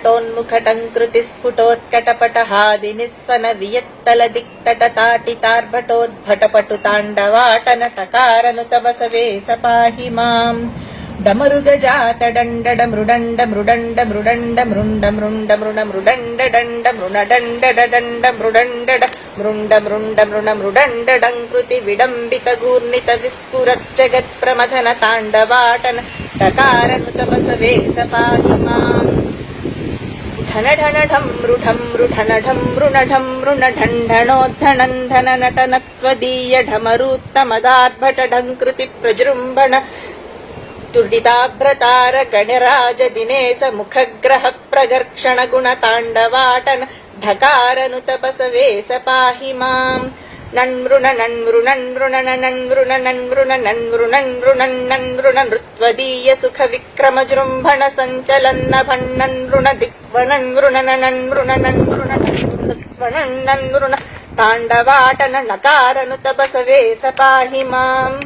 टोन्मुखटङ्कृतिस्फुटोत्कटपटहादिनिस्वन वियत्तलदिक्तटताटितार्भटोद्भटपटु ताण्डवाटनटकारनुत बसवे स पाहि माम् डमरुगजात डण्ड मृडण्ड मृडण्ड मृडण्ड मृण्ड मृण्ड मृण मृडण्ड डण्ड मृणडण्ड डण्ड मृडण्ड मृण्ड मृण्ड मृण मृडण्ड डङ्कृति विडम्बित गूर्णित विस्फुरज्जगत्प्रमथन ताण्डवाटन टकारनुत बसवे स पाहि माम् ढन ढन ढं मृढं मृढनढं मृणढं मृणढण्ढणोद्धणं धन नटनत्वदीय ढमरूत्तमदार्भट ढङ्कृति प्रजृम्भण तुर्डिताभ्रतार गणराज दिनेश मुखग्रह प्रगर्क्षण गुणताण्डवाटन ढकारनुत बसवे स पाहि माम् नन्मृण नन्मृण नृण नन्मृण नन्मृण नन्मृण नृण नन्मृण नृत्वदीय सुख विक्रम जृम्भण सञ्चलन्न भण्णन्मृण दिक्वणन्मृण नन्मृण नन्मृण स्वणन्मृण ताण्डवाटन नकारनुत बसवे स पाहि माम्